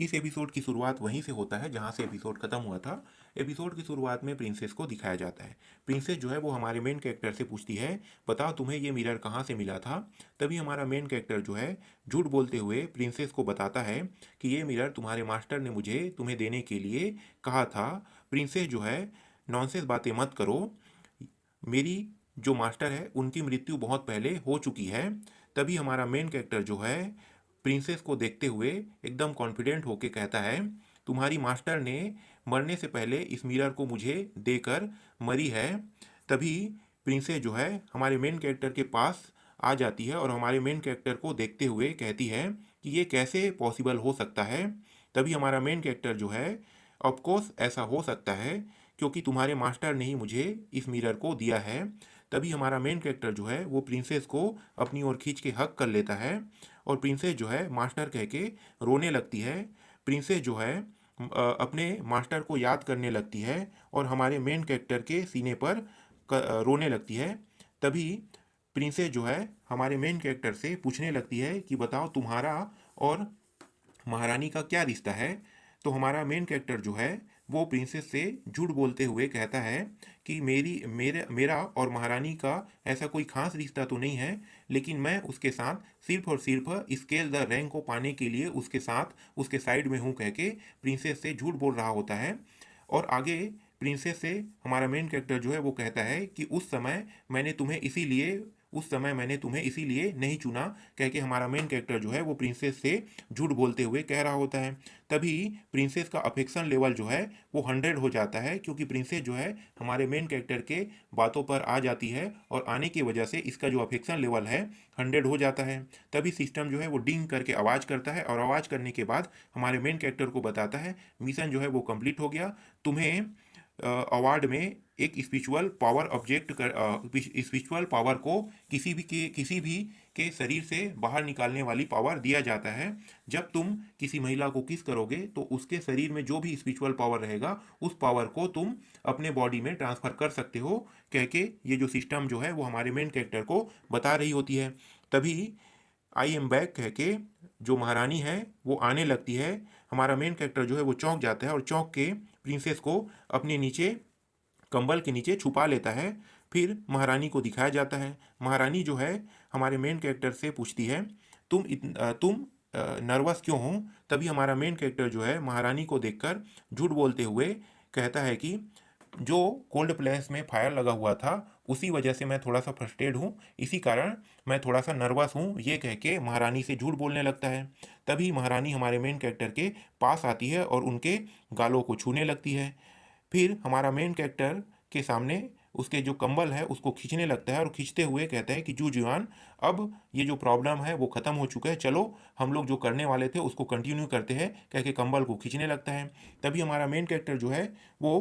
इस एपिसोड की शुरुआत वहीं से होता है जहाँ से एपिसोड खत्म हुआ था। एपिसोड की शुरुआत में प्रिंसेस को दिखाया जाता है। प्रिंसेस जो है वो हमारे मेन कैरेक्टर से पूछती है, बताओ तुम्हें ये मिरर कहाँ से मिला था। तभी हमारा मेन कैरेक्टर जो है झूठ बोलते हुए प्रिंसेस को बताता है कि ये मिरर तुम्हारे मास्टर ने मुझे तुम्हें देने के लिए कहा था। प्रिंसेस जो है, नॉनसेंस बातें मत करो, मेरी जो मास्टर है उनकी मृत्यु बहुत पहले हो चुकी है। तभी हमारा मेन कैरेक्टर जो है प्रिंसेस को देखते हुए एकदम कॉन्फिडेंट होके कहता है, तुम्हारी मास्टर ने मरने से पहले इस मिरर को मुझे देकर मरी है। तभी प्रिंसेस जो है हमारे मेन कैरेक्टर के पास आ जाती है और हमारे मेन कैरेक्टर को देखते हुए कहती है कि ये कैसे पॉसिबल हो सकता है। तभी हमारा मेन कैरेक्टर जो है, ऑफ कोर्स ऐसा हो सकता है क्योंकि तुम्हारे मास्टर ने ही मुझे इस मिरर को दिया है। तभी हमारा मेन कैरेक्टर जो है वो प्रिंसेस को अपनी ओर खींच के हक कर लेता है और प्रिंसेस जो है मास्टर कह के रोने लगती है। प्रिंसेस जो है अपने मास्टर को याद करने लगती है और हमारे मेन कैरेक्टर के सीने पर रोने लगती है। तभी प्रिंसेस जो है हमारे मेन कैरेक्टर से पूछने लगती है कि बताओ तुम्हारा और महारानी का क्या रिश्ता है। तो हमारा मेन कैरेक्टर जो है वो प्रिंसेस से झूठ बोलते हुए कहता है कि मेरा और महारानी का ऐसा कोई खास रिश्ता तो नहीं है, लेकिन मैं उसके साथ सिर्फ और सिर्फ स्केल द रैंक को पाने के लिए उसके साथ उसके साइड में हूँ कह के प्रिंसेस से झूठ बोल रहा होता है। और आगे प्रिंसेस से हमारा मेन कैरेक्टर जो है वो कहता है कि उस समय मैंने तुम्हें इसीलिए नहीं चुना कह के हमारा मेन कैरेक्टर जो है वो प्रिंसेस से झूठ बोलते हुए कह रहा होता है। तभी प्रिंसेस का अफेक्शन लेवल जो है वो 100 हो जाता है क्योंकि प्रिंसेस जो है हमारे मेन कैरेक्टर के बातों पर आ जाती है और आने की वजह से इसका जो अफेक्शन लेवल है 100 हो जाता है। तभी सिस्टम जो है वो डिंग करके आवाज़ करता है और आवाज़ करने के बाद हमारे मेन कैरेक्टर को बताता है मिशन जो है वो कंप्लीट हो गया, तुम्हें अवार्ड में एक स्पिरिचुअल पावर स्पिरिचुअल पावर को किसी भी के शरीर से बाहर निकालने वाली पावर दिया जाता है। जब तुम किसी महिला को किस करोगे तो उसके शरीर में जो भी स्पिरिचुअल पावर रहेगा उस पावर को तुम अपने बॉडी में ट्रांसफर कर सकते हो कह के ये जो सिस्टम जो है वो हमारे मेन कैरेक्टर को बता रही होती है। तभी आई एम बैक कह के जो महारानी है वो आने लगती है। हमारा मेन कैरेक्टर जो है वो चौंक जाता है और चौंक के प्रिंसेस को अपने नीचे कंबल के नीचे छुपा लेता है। फिर महारानी को दिखाया जाता है। महारानी जो है हमारे मेन कैरेक्टर से पूछती है, तुम नर्वस क्यों हो। तभी हमारा मेन कैरेक्टर जो है महारानी को देखकर झूठ बोलते हुए कहता है कि जो कोल्ड प्लेस में फायर लगा हुआ था उसी वजह से मैं थोड़ा सा फ्रस्ट्रेट हूँ, इसी कारण मैं थोड़ा सा नर्वस हूँ ये कह के महारानी से झूठ बोलने लगता है। तभी महारानी हमारे मेन कैरेक्टर के पास आती है और उनके गालों को छूने लगती है। फिर हमारा मेन कैरेक्टर के सामने उसके जो कंबल है उसको खींचने लगता है और खींचते हुए कहता है कि जू जुआन, अब ये जो प्रॉब्लम है वो ख़त्म हो चुका है, चलो हम लोग जो करने वाले थे उसको कंटिन्यू करते हैं कह के कंबल को खींचने लगता है। तभी हमारा मेन कैरेक्टर जो है वो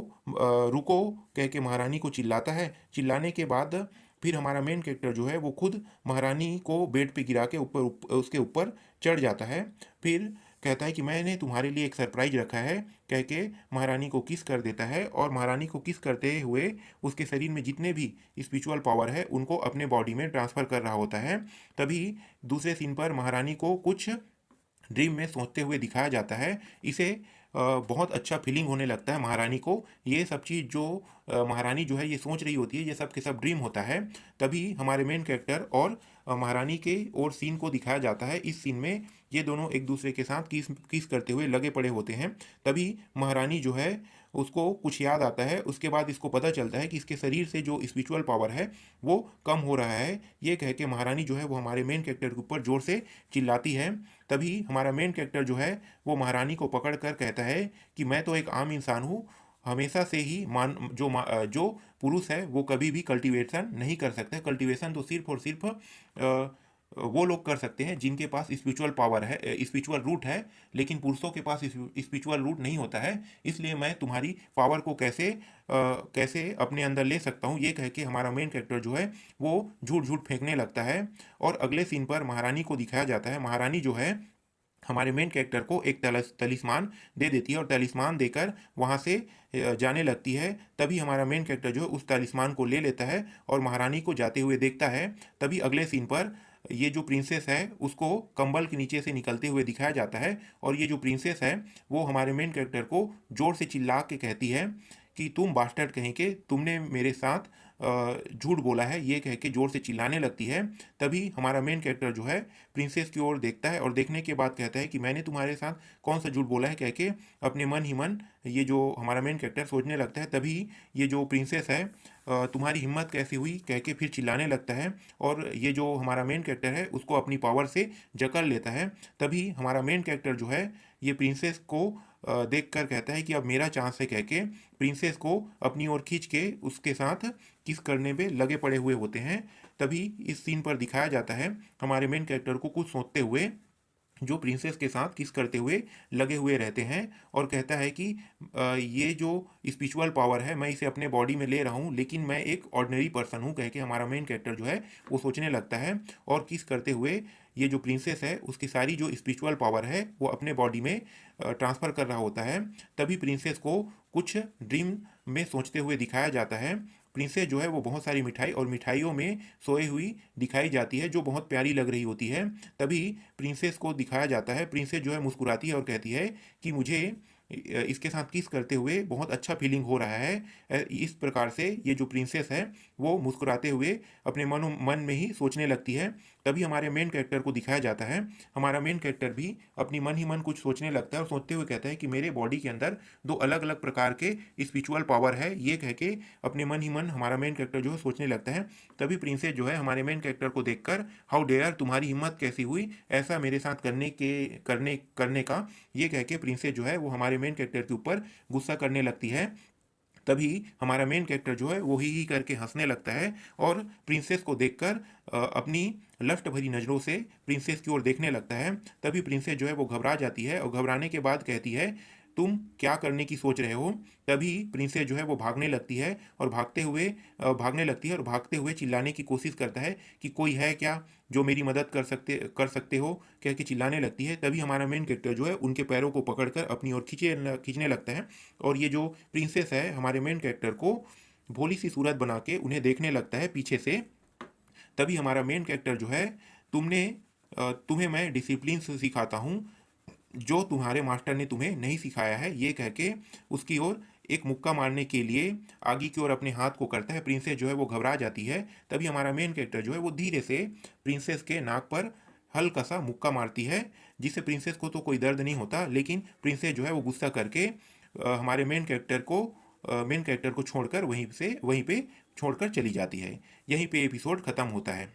रुको कह के महारानी को चिल्लाता है। चिल्लाने के बाद फिर हमारा मेन कैरेक्टर जो है वो खुद महारानी को बेड पे गिरा के उसके ऊपर चढ़ जाता है। फिर कहता है कि मैंने तुम्हारे लिए एक सरप्राइज रखा है कह के महारानी को किस कर देता है और महारानी को किस करते हुए उसके शरीर में जितने भी स्पिरिचुअल पावर है उनको अपने बॉडी में ट्रांसफ़र कर रहा होता है। तभी दूसरे सीन पर महारानी को कुछ ड्रीम में सोचते हुए दिखाया जाता है। इसे बहुत अच्छा फीलिंग होने लगता है महारानी को। ये सब चीज़ जो महारानी जो है ये सोच रही होती है ये सब के सब ड्रीम होता है। तभी हमारे मेन कैरेक्टर और महारानी के और सीन को दिखाया जाता है। इस सीन में ये दोनों एक दूसरे के साथ किस किस करते हुए लगे पड़े होते हैं। तभी महारानी जो है उसको कुछ याद आता है। उसके बाद इसको पता चलता है कि इसके शरीर से जो स्पिरिचुअल पावर है वो कम हो रहा है। ये कह के महारानी जो है वो हमारे मेन कैरेक्टर के ऊपर ज़ोर से चिल्लाती है। तभी हमारा मेन कैरेक्टर जो है वो महारानी को पकड़ कर कहता है कि मैं तो एक आम इंसान हूँ, हमेशा से ही जो पुरुष है वो कभी भी कल्टीवेशन नहीं कर सकते। कल्टीवेशन तो सिर्फ और सिर्फ वो लोग कर सकते हैं जिनके पास स्पिरिचुअल पावर है, स्पिरिचुअल रूट है, लेकिन पुरुषों के पास स्पिरिचुअल रूट नहीं होता है। इसलिए मैं तुम्हारी पावर को कैसे अपने अंदर ले सकता हूँ ये कह के हमारा मेन कैरेक्टर जो है वो झूठ झूठ फेंकने लगता है। और अगले सीन पर महारानी को दिखाया जाता है। महारानी जो है हमारे मेन कैरेक्टर को एक तलिस्मान दे देती है और तलिस्मान देकर वहाँ से जाने लगती है। तभी हमारा मेन कैरेक्टर जो है उस तलिस्मान को ले लेता है और महारानी को जाते हुए देखता है। तभी अगले सीन पर ये जो प्रिंसेस है उसको कंबल के नीचे से निकलते हुए दिखाया जाता है, और ये जो प्रिंसेस है वो हमारे मेन कैरेक्टर को जोर से चिल्ला के कहती है कि तुम बास्टर्ड कहीं के, तुमने मेरे साथ झूठ बोला है, ये कह के जोर से चिल्लाने लगती है। तभी हमारा मेन कैरेक्टर जो है प्रिंसेस की ओर देखता है और देखने के बाद कहता है कि मैंने तुम्हारे साथ कौन सा झूठ बोला है, कह के अपने मन ही मन ये जो हमारा मेन कैरेक्टर सोचने लगता है। तभी ये जो प्रिंसेस है तुम्हारी हिम्मत कैसी हुई, कह के फिर चिल्लाने लगता है, और ये जो हमारा मेन कैरेक्टर है उसको अपनी पावर से जकड़ लेता है। तभी हमारा मेन कैरेक्टर जो है ये प्रिंसेस को देख कर कहता है कि अब मेरा चांस है, कह के प्रिंसेस को अपनी ओर खींच के उसके साथ किस करने में लगे पड़े हुए होते हैं। तभी इस सीन पर दिखाया जाता है हमारे मेन कैरेक्टर को कुछ सोचते हुए, जो प्रिंसेस के साथ किस करते हुए लगे हुए रहते हैं, और कहता है कि ये जो स्पिरिचुअल पावर है मैं इसे अपने बॉडी में ले रहा हूँ, लेकिन मैं एक ऑर्डिनरी पर्सन हूँ, कह के हमारा मेन कैरेक्टर जो है वो सोचने लगता है, और किस करते हुए ये जो प्रिंसेस है उसकी सारी जो स्पिरिचुअल पावर है वो अपने बॉडी में ट्रांसफ़र कर रहा होता है। तभी प्रिंसेस को कुछ ड्रीम में सोचते हुए दिखाया जाता है। प्रिंसेस जो है वो बहुत सारी मिठाई और मिठाइयों में सोई हुई दिखाई जाती है, जो बहुत प्यारी लग रही होती है। तभी प्रिंसेस को दिखाया जाता है, प्रिंसेस जो है मुस्कुराती है और कहती है कि मुझे इसके साथ किस करते हुए बहुत अच्छा फीलिंग हो रहा है। इस प्रकार से ये जो प्रिंसेस है वो मुस्कुराते हुए अपने मन में ही सोचने लगती है। तभी हमारे मेन कैरेक्टर को दिखाया जाता है, हमारा मेन कैरेक्टर भी अपनी मन ही मन कुछ सोचने लगता है और सोचते हुए कहता है कि मेरे बॉडी के अंदर दो अलग अलग प्रकार के स्पिरिचुअल पावर है, ये कह के अपने मन ही मन हमारा मेन कैरेक्टर जो है सोचने लगता है। तभी प्रिंसेस जो है हमारे मेन कैरेक्टर को देखकर, हाउ डेयर, तुम्हारी हिम्मत कैसी हुई ऐसा मेरे साथ करने का, ये कह के प्रिंसेस जो है वो हमारे मेन कैरेक्टर के ऊपर गुस्सा करने लगती है। तभी हमारा मेन कैरेक्टर जो है वो ही करके हंसने लगता है, और प्रिंसेस को देखकर अपनी लस्ट भरी नज़रों से प्रिंसेस की ओर देखने लगता है। तभी प्रिंसेस जो है वो घबरा जाती है, और घबराने के बाद कहती है तुम क्या करने की सोच रहे हो। तभी प्रिंसेस जो है वो भागने लगती है, और भागते हुए चिल्लाने की कोशिश करता है कि कोई है क्या जो मेरी मदद कर सकते हो, कह के चिल्लाने लगती है। तभी हमारा मेन कैरेक्टर जो है उनके पैरों को पकड़कर अपनी ओर खींचने लगता है, और ये जो प्रिंसेस है हमारे मेन कैरेक्टर को भोली सी सूरत बना के उन्हें देखने लगता है पीछे से। तभी हमारा मेन कैरेक्टर जो है तुम्हें मैं डिसिप्लिन से सिखाता हूँ, जो तुम्हारे मास्टर ने तुम्हें नहीं सिखाया है, ये कह के उसकी ओर एक मुक्का मारने के लिए आगे की ओर अपने हाथ को करता है। प्रिंसेस जो है वो घबरा जाती है। तभी हमारा मेन कैरेक्टर जो है वो धीरे से प्रिंसेस के नाक पर हल्का सा मुक्का मारती है, जिससे प्रिंसेस को तो कोई दर्द नहीं होता, लेकिन प्रिंसेस जो है वो गुस्सा करके हमारे मेन कैरेक्टर को छोड़कर वहीं पे छोड़कर चली जाती है। यहीं पे एपिसोड ख़त्म होता है।